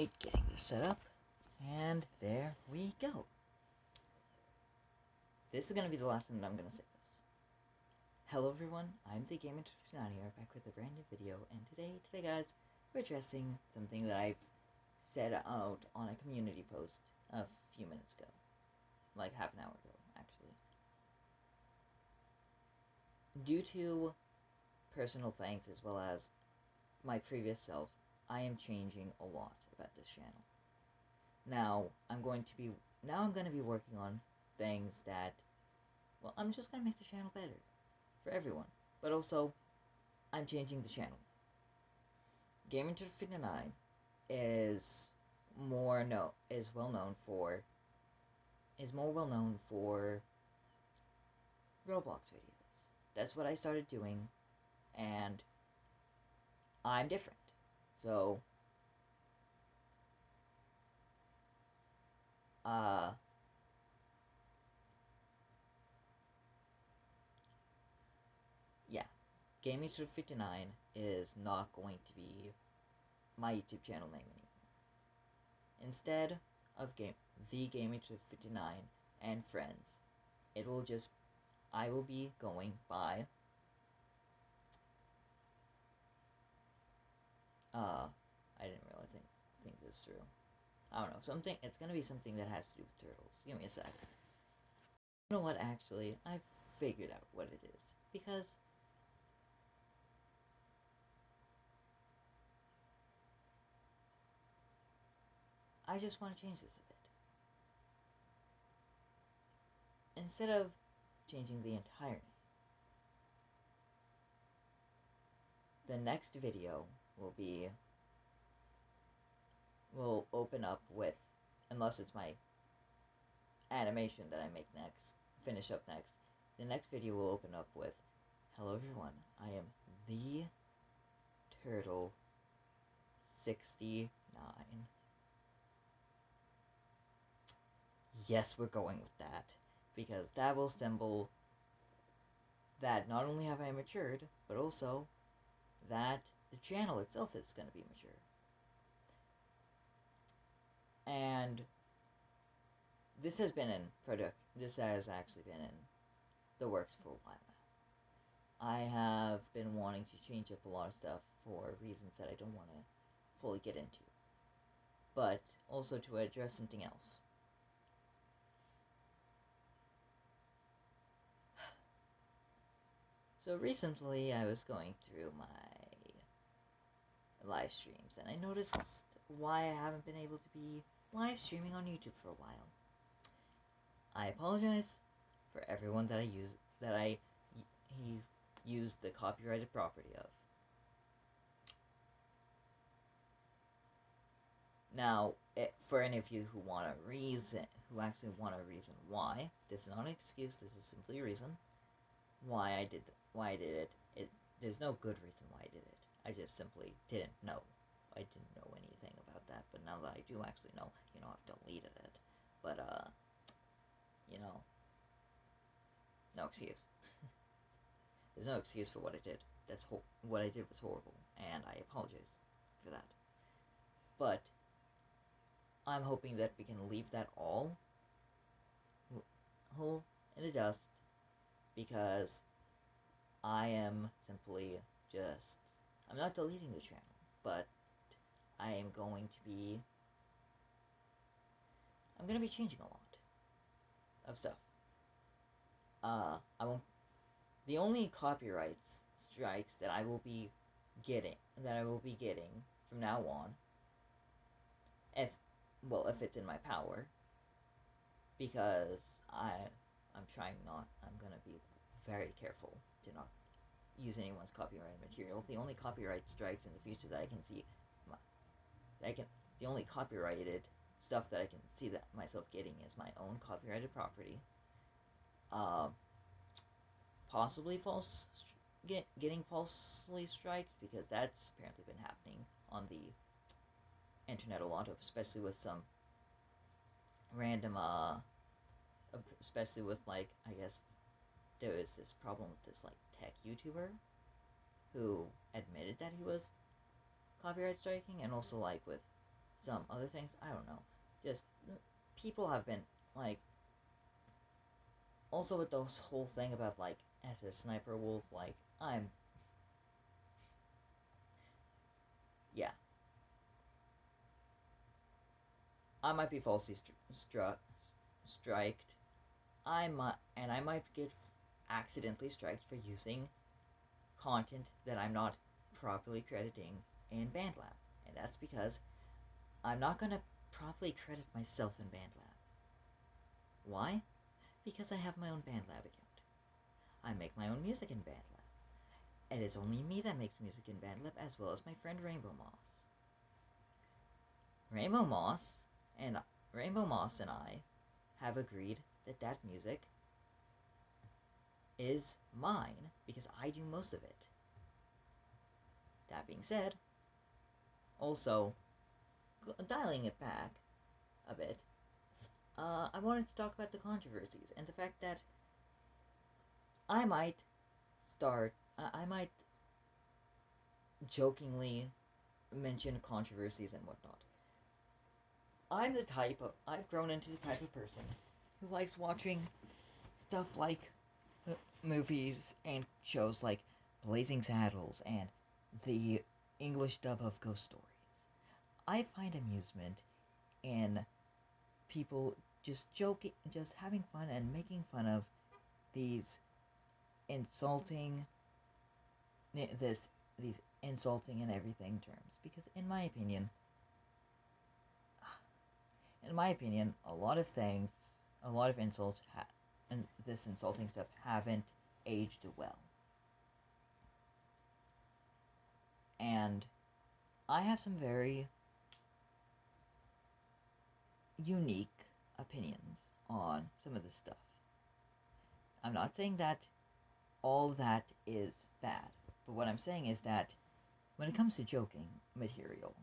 Alright, getting this set up, and there we go. This is going to be the last time that I'm going to say this. Hello everyone, I'm the Gamer59 here, back with a brand new video, and today guys, we're addressing something that I've said out on a community post a few minutes ago. Like half an hour ago, actually. Due to personal things as well as my previous self, I am changing a lot about this channel. Now I'm going to be working on things that, well, I'm just going to make the channel better for everyone. But also, I'm changing the channel. Gamer59 is more well known for Roblox videos. That's what I started doing, and I'm different. So, yeah, Gaming59 is not going to be my YouTube channel name anymore. Instead of the Gaming59 and friends, I will be going by I didn't really think this through. I don't know, it's gonna be something that has to do with turtles. Give me a sec. You know what, actually, I figured out what it is. Because I just want to change this a bit. Instead of changing the entire name, the next video will open up with, unless it's my animation that I finish up next, the next video will open up with, hello everyone, I am the Turtle 69. Yes, we're going with that, because that will symbol that not only have I matured, but also that the channel itself is going to be mature. And this has actually been in the works for a while now. I have been wanting to change up a lot of stuff for reasons that I don't want to fully get into, but also to address something else. So recently I was going through my live streams, and I noticed why I haven't been able to be live streaming on YouTube for a while. I apologize for everyone that he used the copyrighted property of. Now, for any of you who actually want a reason why, this is not an excuse, this is simply a reason why I did it. There's no good reason why I did it. I just simply didn't know. I didn't know anything about that, but now that I do actually know, I've deleted it. But, no excuse. There's no excuse for what I did. What I did was horrible, and I apologize for that. But I'm hoping that we can leave that all in the dust, because I am simply I'm not deleting the channel, but I'm going to be changing a lot of stuff. The only copyright strikes that I will be getting from now on, if it's in my power, because I'm gonna be very careful to not use anyone's copyrighted material. The only copyright strikes in the future that I can see, the only copyrighted stuff that I can see that myself getting is my own copyrighted property. Possibly getting falsely striked, because that's apparently been happening on the internet a lot, especially with some random, especially with, like, I guess there was this problem with this, like, tech YouTuber who admitted that he was copyright striking, and also, like, with some other things. I don't know. Just people have been like also with this whole thing about like as a sniper wolf, like I'm yeah, I might be falsely striked. I might get accidentally striked for using content that I'm not properly crediting in BandLab, and that's because I'm not gonna properly credit myself in BandLab. Why? Because I have my own BandLab account. I make my own music in BandLab. It is only me that makes music in BandLab, as well as my friend Rainbow Moss. Rainbow Moss and Rainbow Moss and I have agreed that that music is mine because I do most of it. That being said, also dialing it back a bit, I wanted to talk about the controversies and the fact that I might I might jokingly mention controversies and whatnot. I've grown into the type of person who likes watching stuff like movies and shows like Blazing Saddles and the English dub of Ghost Stories. I find amusement in people just joking, just having fun and making fun of these insulting, this these insulting and everything terms. Because in my opinion, a lot of things, a lot of insults, and this insulting stuff haven't aged well. And I have some very unique opinions on some of this stuff. I'm not saying that all that is bad, but what I'm saying is that when it comes to joking material,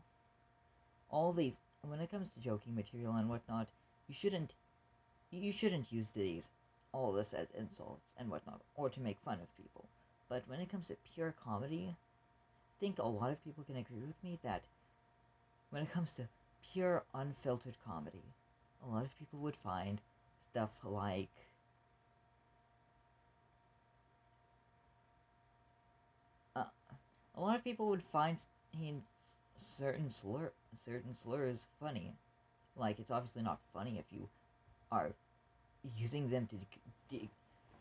all these when it comes to joking material and whatnot, you shouldn't use these all this as insults and whatnot or to make fun of people. But when it comes to pure comedy, I think a lot of people can agree with me that when it comes to pure unfiltered comedy, a lot of people would find stuff like a lot of people would find certain slurs funny. Like it's obviously not funny if you are using them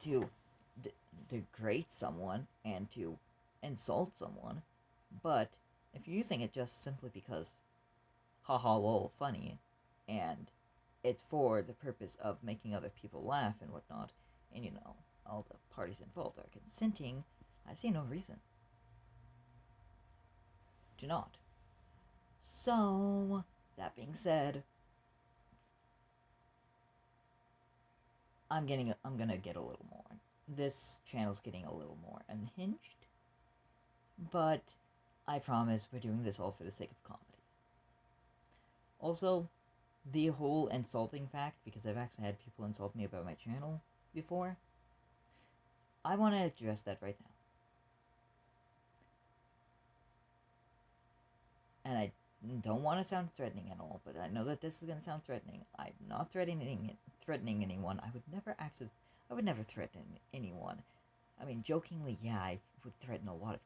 to degrade someone and to insult someone, but if you're using it just simply because haha lol funny, and it's for the purpose of making other people laugh and whatnot, and all the parties involved are consenting, I see no reason to not. So, that being said, I'm gonna get a little more. This channel's getting a little more unhinged, but I promise we're doing this all for the sake of comedy. Also, the whole insulting fact, because I've actually had people insult me about my channel before, I want to address that right now. And I don't want to sound threatening at all, but I know that this is going to sound threatening. I'm not threatening anyone. I would never threaten anyone. I mean, jokingly, yeah, I would threaten a lot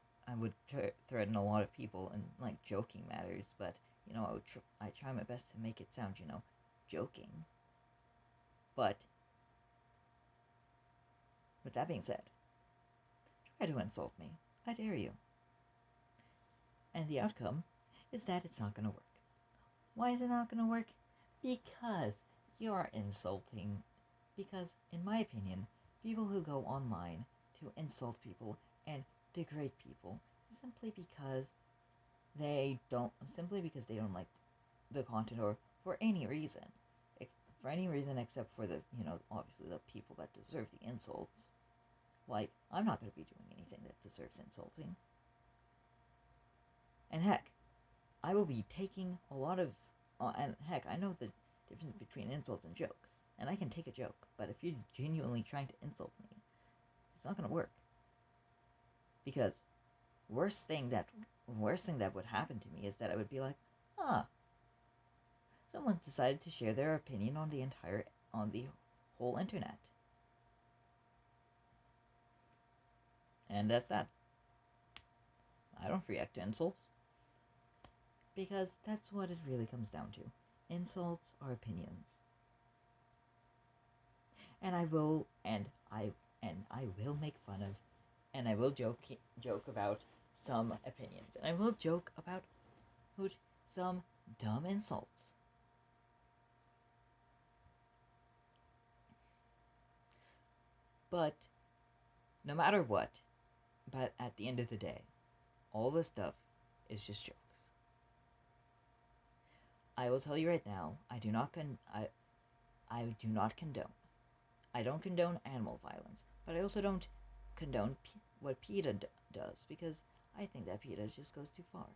of people in like joking matters, but I try my best to make it sound, joking. But with that being said, try to insult me. I dare you. And the outcome is that it's not going to work. Why is it not going to work? Because you're insulting. Because, in my opinion, people who go online to insult people and degrade people simply because they don't like the content, or for any reason, except for the obviously the people that deserve the insults. Like, I'm not going to be doing anything that deserves insulting. And heck, I will be taking a lot of and heck, I know the difference between insults and jokes, and I can take a joke, but if you're genuinely trying to insult me, it's not going to work. Because worst thing that would happen to me is that I would be like, someone decided to share their opinion on the whole internet. And that's that. I don't react to insults. Because that's what it really comes down to. Insults are opinions. And I will make fun of, and I will joke about some opinions. And I will joke about some dumb insults. But no matter what, but at the end of the day, all this stuff is just jokes. I will tell you right now, I do not condone. I don't condone animal violence, but I also don't condone what PETA does, because I think that PETA just goes too far.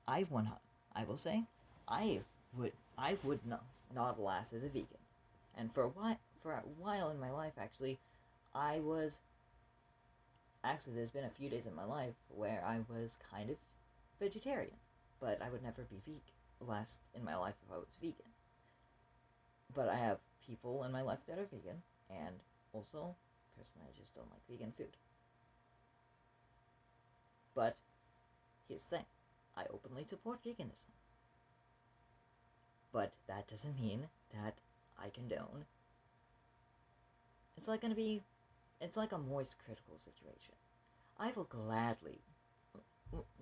I will say, I would not last as a vegan, and for a while in my life, actually, there's been a few days in my life where I was kind of vegetarian, but I would never be last in my life if I was vegan. But I have people in my life that are vegan, and also, personally, I just don't like vegan food. But here's the thing, I openly support veganism. But that doesn't mean that I condone. It's like a moist critical situation. I will gladly,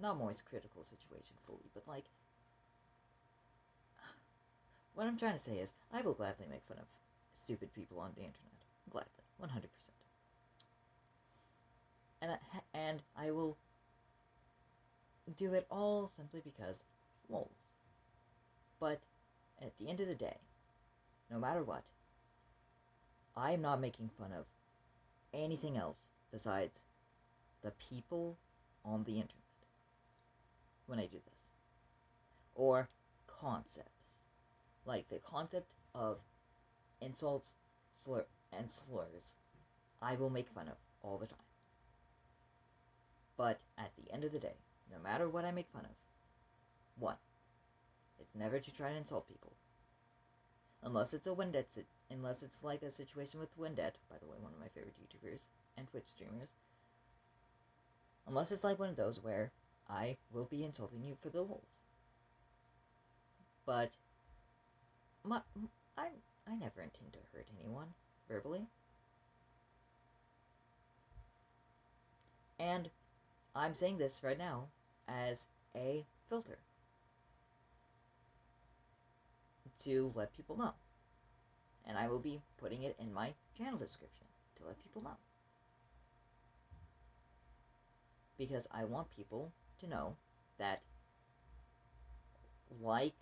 not moist critical situation fully, but like, what I'm trying to say is, I will gladly make fun of stupid people on the internet. Gladly, 100%. And I will do it all simply because lols. But at the end of the day, no matter what, I am not making fun of anything else besides the people on the internet when I do this. Or concepts. Like the concept of insults, and slurs, I will make fun of all the time. But at the end of the day, no matter what I make fun of, one, it's never to try and insult people. Unless it's unless it's like a situation with Wendette, by the way, one of my favorite YouTubers and Twitch streamers. Unless it's like one of those where I will be insulting you for the lols. But I never intend to hurt anyone verbally. And I'm saying this right now as a filter to let people know. And I will be putting it in my channel description to let people know. Because I want people to know that, like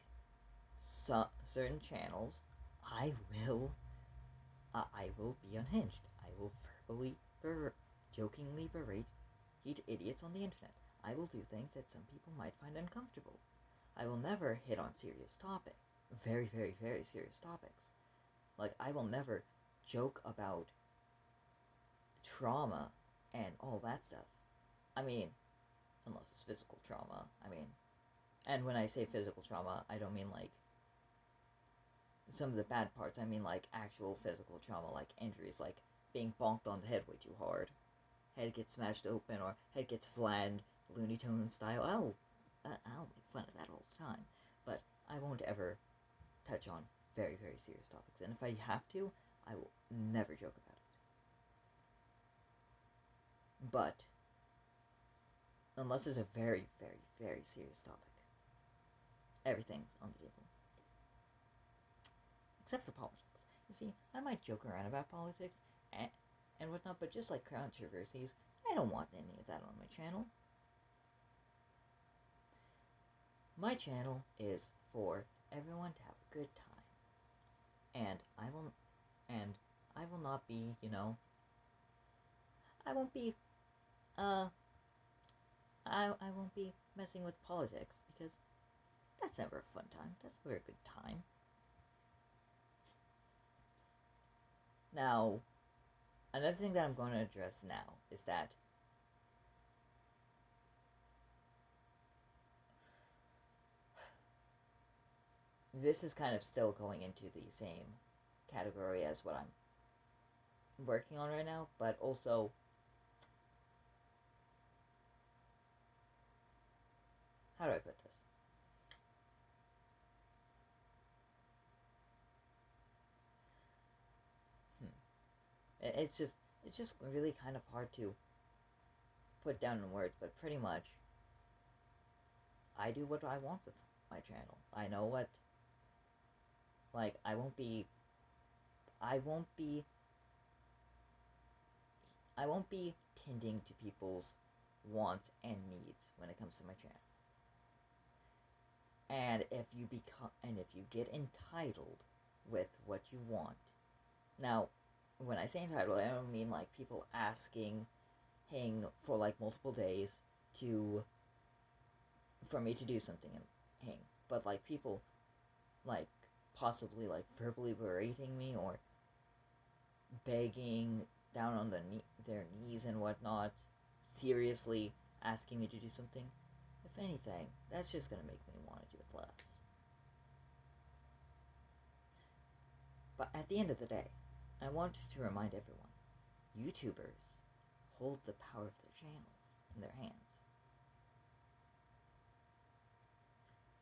certain channels, I will be unhinged. I will verbally, jokingly berate idiots on the internet. I will do things that some people might find uncomfortable. I will never hit on serious topics. Very, very, very serious topics. Like, I will never joke about trauma and all that stuff. I mean, unless it's physical trauma. I mean, and when I say physical trauma, I don't mean like some of the bad parts. I mean like actual physical trauma, like injuries, like being bonked on the head way too hard, head gets smashed open, or head gets flattened, Looney Tunes style. I'll make fun of that all the time, but I won't ever touch on very, very serious topics. And if I have to, I will never joke about it. But unless it's a very, very, very serious topic, everything's on the table. Except for politics. You see, I might joke around about politics and whatnot, but just like controversies, I don't want any of that on my channel. My channel is for everyone to have a good time. And I will not be, I won't be I won't be messing with politics, because that's never a fun time. That's never a good time. Now, another thing that I'm going to address now is that this is kind of still going into the same category as what I'm working on right now, but also how do I put this? It's just really kind of hard to put down in words, but pretty much I do what I want with my channel. I know what, like, I won't be tending to people's wants and needs when it comes to my channel. And if you get entitled with what you want. Now, when I say entitled, I don't mean like people asking for like multiple days to for me to do something and hang, but like people like possibly like verbally berating me or begging down on their knees and whatnot, seriously asking me to do something. If anything, that's just gonna make me want to do it less. But at the end of the day, I want to remind everyone, YouTubers hold the power of their channels in their hands.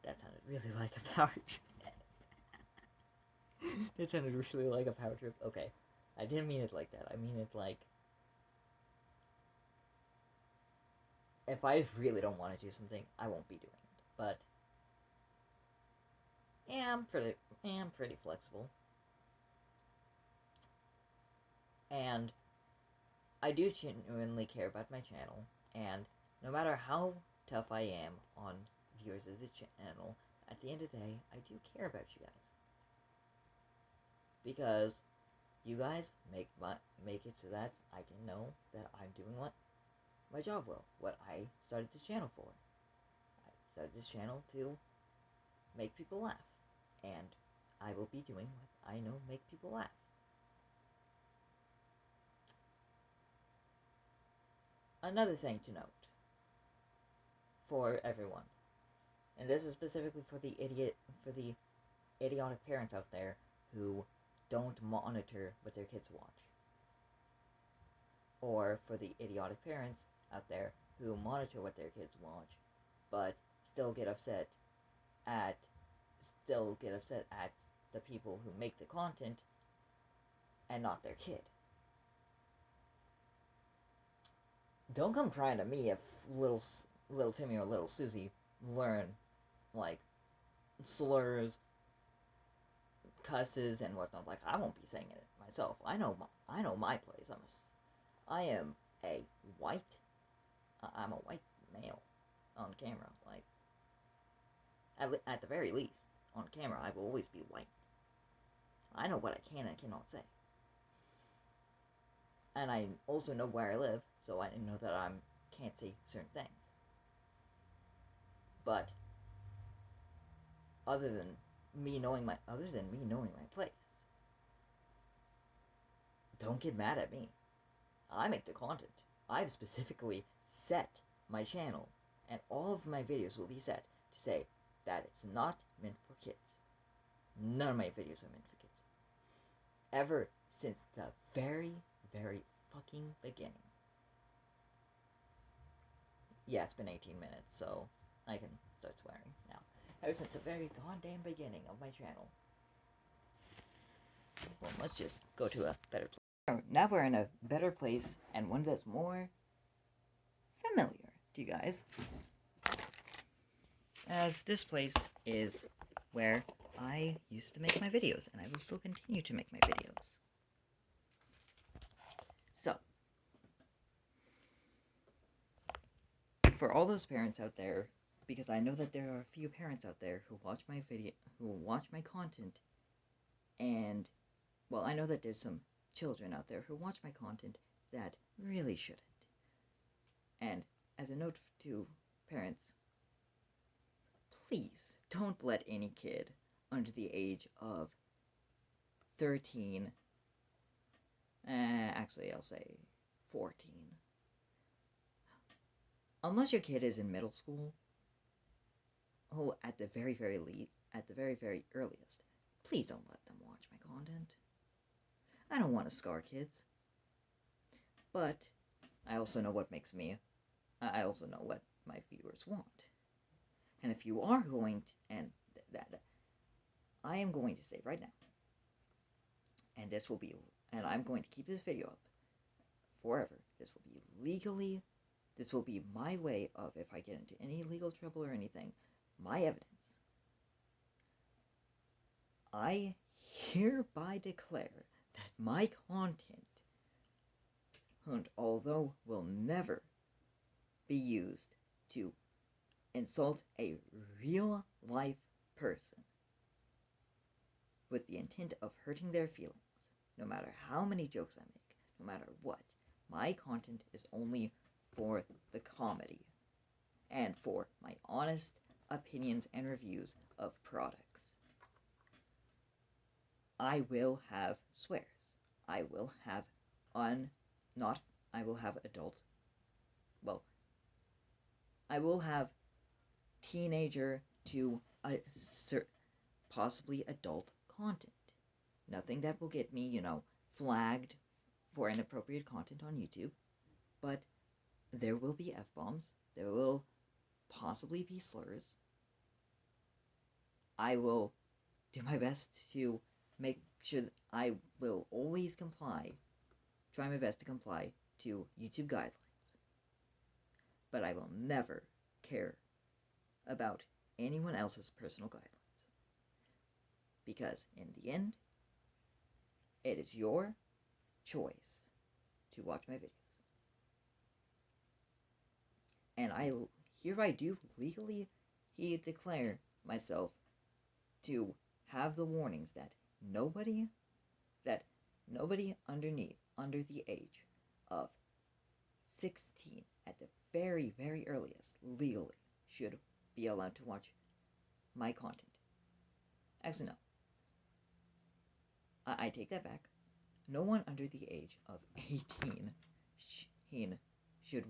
That sounded really like a power trip. That sounded really like a power trip. Okay. I didn't mean it like that. I mean it like, if I really don't want to do something, I won't be doing it. But yeah, I'm pretty flexible. And I do genuinely care about my channel, and no matter how tough I am on viewers of the channel, at the end of the day, I do care about you guys. Because you guys make it so that I can know that I'm doing my job well. What I started this channel for. I started this channel to make people laugh, and I will be doing what I know make people laugh. Another thing to note for everyone, and this is specifically for the idiotic parents out there who don't monitor what their kids watch, or for the idiotic parents out there who monitor what their kids watch, but still get upset at the people who make the content and not their kid. Don't come crying to me if little Timmy or little Susie learn like slurs, cusses, and whatnot. Like, I won't be saying it myself. I know my place. I am a white male on camera. Like, at the very least, on camera, I will always be white. I know what I can and cannot say. And I also know where I live, so I know that I can't say certain things. But other than me knowing my place, don't get mad at me. I make the content. I've specifically set my channel, and all of my videos will be set to say that it's not meant for kids. None of my videos are meant for kids. Ever since the very, very fucking beginning. Yeah, it's been 18 minutes, so I can start swearing now. Ever since the very goddamn beginning of my channel. Well, let's just go to a better place. Now we're in a better place, and one that's more familiar to you guys. As this place is where I used to make my videos, and I will still continue to make my videos. So, for all those parents out there, because I know that there are a few parents out there who watch my content, and, well, I know that there's some children out there who watch my content that really shouldn't. And as a note to parents, please don't let any kid under the age of 13, actually I'll say 14, unless your kid is in middle school, at the very at the very, very earliest, please don't let them watch my content. I don't want to scar kids. But I also know what makes me, I also know what my viewers want. And if you are going to, and that, I am going to say right now, and this will be, and I'm going to keep this video up forever. This will be legally, this will be my way of, if I get into any legal trouble or anything, my evidence. I hereby declare that my content, although will never be used to insult a real life person with the intent of hurting their feelings, no matter how many jokes I make, no matter what, my content is only for the comedy and for my honest opinions and reviews of products. I will have swears. I will have adult, I will have teenager to possibly adult content. Nothing that will get me, flagged for inappropriate content on YouTube, but there will be F-bombs, there will possibly be slurs. I will do my best to make sure that I will always try my best to comply to YouTube guidelines. But I will never care about anyone else's personal guidelines. Because in the end, it is your choice to watch my videos. And I hereby do legally declare myself to have the warnings that nobody under the age of 16 at the very, very earliest legally should be allowed to watch my content. Actually, no. I take that back. No one under the age of 18 should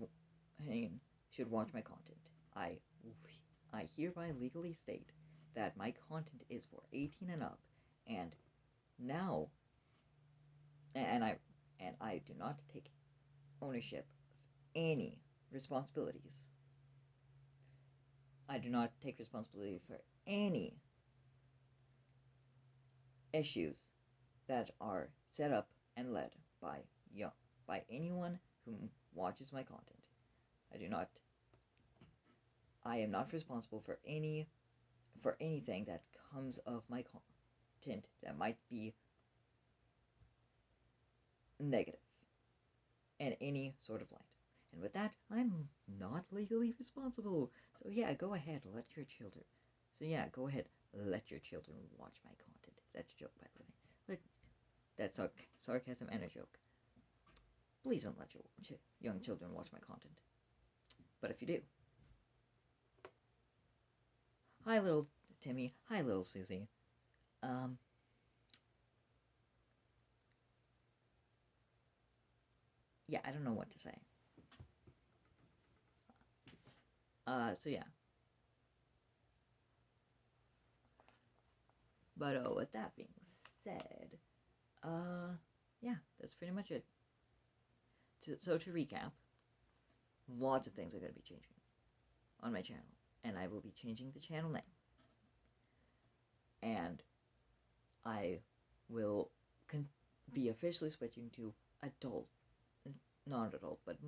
watch my content. I hereby legally state that my content is for 18 and up, and now, and I do not take ownership of any responsibilities. I do not take responsibility for any issues that are set up and led by anyone who watches my content. I am not responsible for anything that comes of my content that might be negative in any sort of light. And with that, I'm not legally responsible. So yeah, go ahead, let your children watch my content. That's a joke, by the way. That's sarcasm and a joke. Please don't let your young children watch my content. But if you do, hi little Timmy, hi little Susie. Yeah, I don't know what to say. So yeah. But with that being said, yeah, that's pretty much it. So to recap, lots of things are going to be changing on my channel, and I will be changing the channel name. And I will be officially switching to adult, not adult, but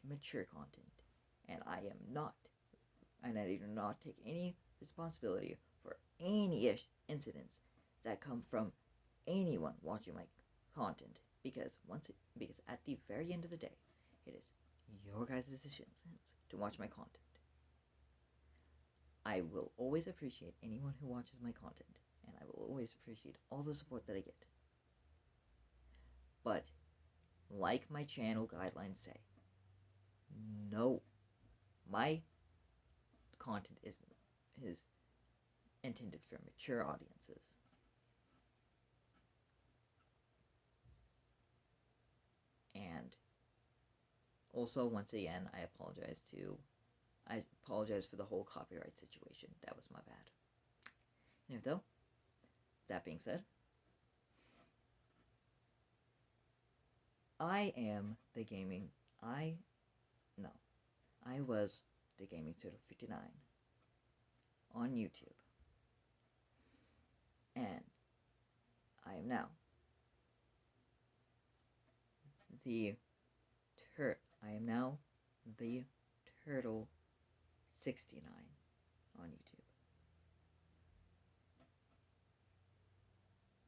mature content. And I do not take any responsibility for any incidents that come from anyone watching my content, because at the very end of the day, it is your guys' decisions to watch my content. I will always appreciate anyone who watches my content, and I will always appreciate all the support that I get. But, like my channel guidelines say, no, my content is intended for mature audiences. And also, once again, I apologize for the whole copyright situation. That was my bad. Anyway, though, that being said, I was the Gaming Turtle 59 on YouTube. And I am now the Turtle 69 on YouTube.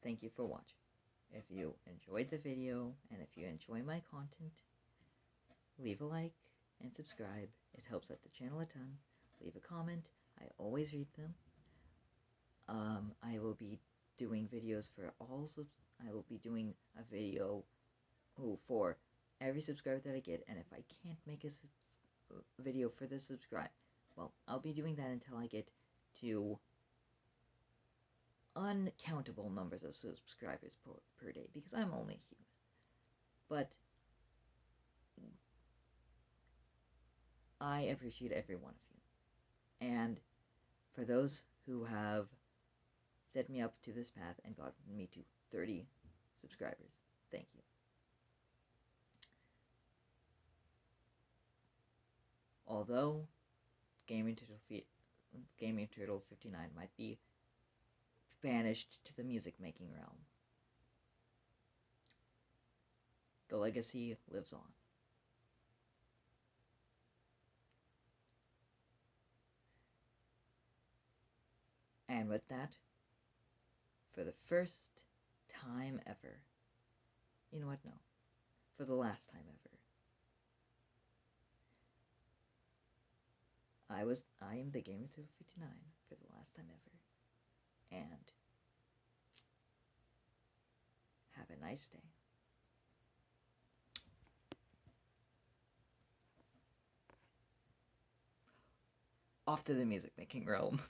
Thank you for watching. If you enjoyed the video, and if you enjoy my content, leave a like and subscribe. It helps out the channel a ton. Leave a comment. I always read them. I will be doing videos for I will be doing a video for every subscriber that I get, and if I can't make a video for the subscribe, well, I'll be doing that until I get to uncountable numbers of subscribers per day, because I'm only human. But I appreciate every one of you. And for those who have set me up to this path and gotten me to 30 subscribers, thank you. Although Gaming Turtle 59 might be banished to the music making realm, the legacy lives on. And with that, for the first time ever, you know what, no, for the last time ever, I am the Gamer Turtle 59 for the last time ever, and have a nice day. Off to the music making realm.